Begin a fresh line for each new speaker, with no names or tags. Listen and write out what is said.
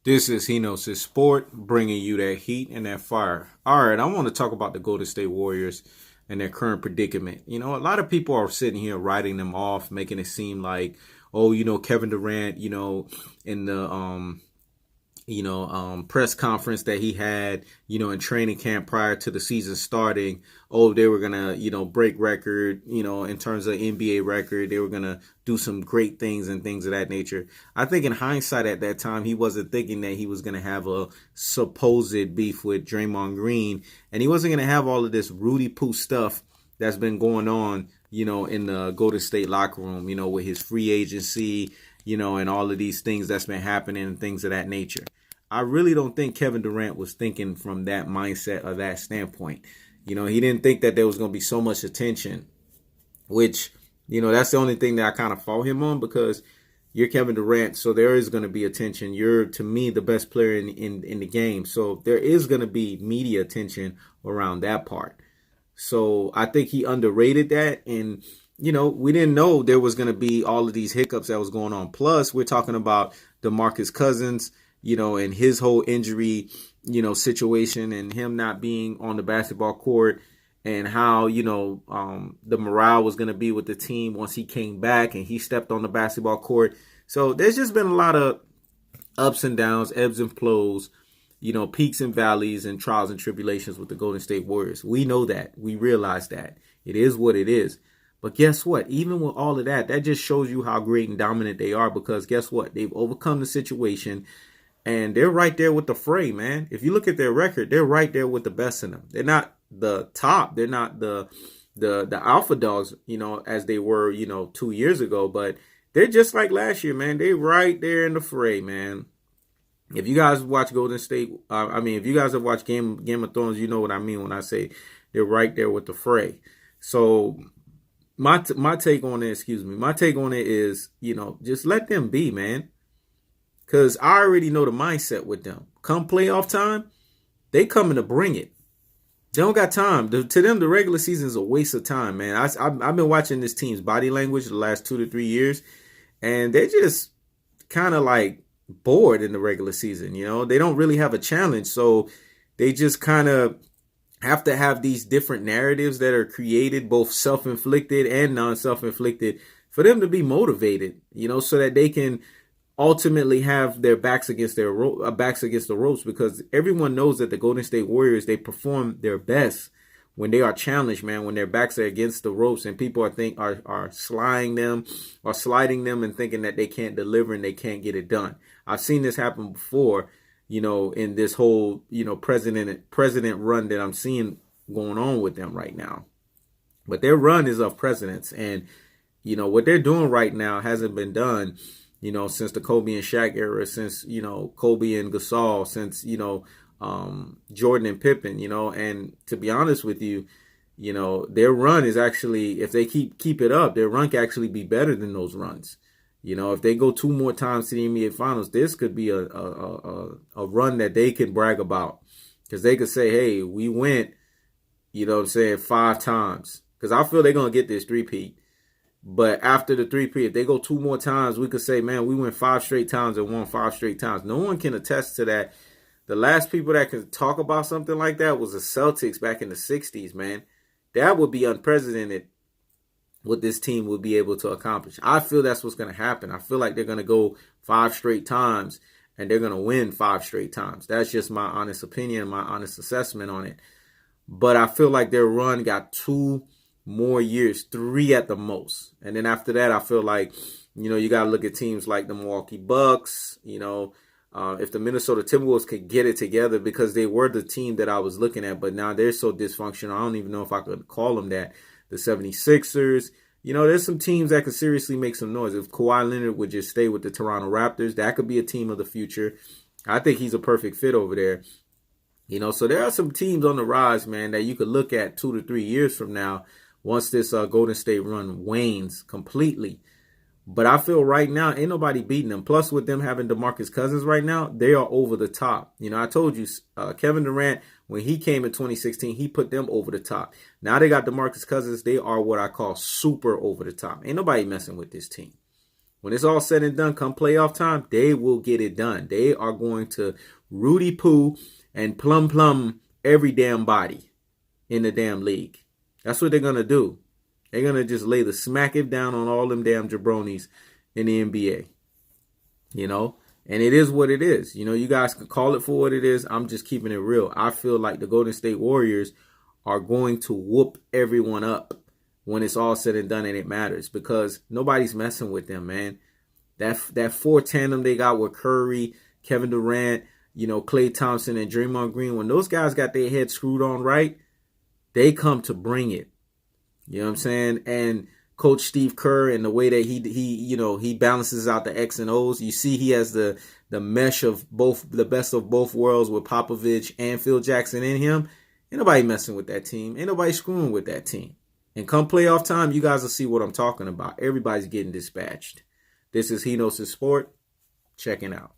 This is Hino's Sport, bringing you that heat and that fire. All right, I want to talk about the Golden State Warriors and their current predicament. A lot of people are sitting here writing them off, making it seem like, oh, Kevin Durant, in the press conference that he had, in training camp prior to the season starting. Oh, they were going to, break record, in terms of NBA record. They were going to do some great things and things of that nature. I think in hindsight at that time, he wasn't thinking that he was going to have a supposed beef with Draymond Green. And he wasn't going to have all of this Rudy Poo stuff that's been going on, in the Golden State locker room, with his free agency, and all of these things that's been happening and things of that nature. I really don't think Kevin Durant was thinking from that mindset or that standpoint. He didn't think that there was going to be so much attention, which, that's the only thing that I kind of fault him on, because you're Kevin Durant, so there is going to be attention. You're, to me, the best player in the game. So there is going to be media attention around that part. So I think he underrated that. And, we didn't know there was going to be all of these hiccups that was going on. Plus, we're talking about DeMarcus Cousins, and his whole injury, situation, and him not being on the basketball court, and how, the morale was going to be with the team once he came back and he stepped on the basketball court. So there's just been a lot of ups and downs, ebbs and flows, peaks and valleys and trials and tribulations with the Golden State Warriors. We know that. We realize that. It is what it is. But guess what? Even with all of that, that just shows you how great and dominant they are, because guess what? They've overcome the situation. And they're right there with the fray, man. If you look at their record, they're right there with the best in them. They're not the top. They're not the alpha dogs, as they were, 2 years ago. But they're just like last year, man. They're right there in the fray, man. If you guys watch Golden State, if you guys have watched Game of Thrones, you know what I mean when I say they're right there with the fray. So my take on it, my take on it is, just let them be, man. Because I already know the mindset with them. Come playoff time, they coming to bring it. They don't got time. To them, the regular season is a waste of time, man. I've been watching this team's body language the last 2 to 3 years, and they're just kind of like bored in the regular season. They don't really have a challenge, so they just kind of have to have these different narratives that are created, both self-inflicted and non-self-inflicted, for them to be motivated, so that they can ultimately have their backs against the ropes, because everyone knows that the Golden State Warriors, they perform their best when they are challenged, man, when their backs are against the ropes and people are sliding them and thinking that they can't deliver and they can't get it done. I've seen this happen before, in this whole, president run that I'm seeing going on with them right now. But their run is of presidents, and what they're doing right now hasn't been done since the Kobe and Shaq era, since, Kobe and Gasol, since, Jordan and Pippen, and to be honest with you, their run is actually, if they keep it up, their run can actually be better than those runs. If they go 2 more times to the NBA Finals, this could be a run that they can brag about, because they could say, hey, we went, 5 times, because I feel they're going to get this three-peat. But after the three-peat, if they go 2 more times, we could say, man, we went 5 straight times and won 5 straight times. No one can attest to that. The last people that can talk about something like that was the Celtics back in the 60s, man. That would be unprecedented, what this team would be able to accomplish. I feel that's what's going to happen. I feel like they're going to go 5 straight times and they're going to win 5 straight times. That's just my honest opinion, my honest assessment on it. But I feel like their run got 2 more years, 3 at the most. And then after that, I feel like, you got to look at teams like the Milwaukee Bucks, if the Minnesota Timberwolves could get it together, because they were the team that I was looking at, but now they're so dysfunctional. I don't even know if I could call them that. The 76ers, there's some teams that could seriously make some noise. If Kawhi Leonard would just stay with the Toronto Raptors, that could be a team of the future. I think he's a perfect fit over there. So there are some teams on the rise, man, that you could look at 2 to 3 years from now, once this Golden State run wanes completely. But I feel right now, ain't nobody beating them. Plus, with them having DeMarcus Cousins right now, they are over the top. I told you, Kevin Durant, when he came in 2016, he put them over the top. Now they got DeMarcus Cousins. They are what I call super over the top. Ain't nobody messing with this team. When it's all said and done, come playoff time, they will get it done. They are going to Rudy Poo and plum every damn body in the damn league. That's what they're going to do. They're going to just lay the smack it down on all them damn jabronis in the NBA. You know? And it is what it is. You know, you guys can call it for what it is. I'm just keeping it real. I feel like the Golden State Warriors are going to whoop everyone up when it's all said and done and it matters, because nobody's messing with them, man. That four tandem they got with Curry, Kevin Durant, you know, Klay Thompson and Draymond Green, when those guys got their heads screwed on right, they come to bring it. You know what I'm saying? And Coach Steve Kerr and the way that he balances out the X and O's. You see he has the mesh of both, the best of both worlds with Popovich and Phil Jackson in him. Ain't nobody messing with that team. Ain't nobody screwing with that team. And come playoff time, you guys will see what I'm talking about. Everybody's getting dispatched. This is He Knows His Sport. Checking out.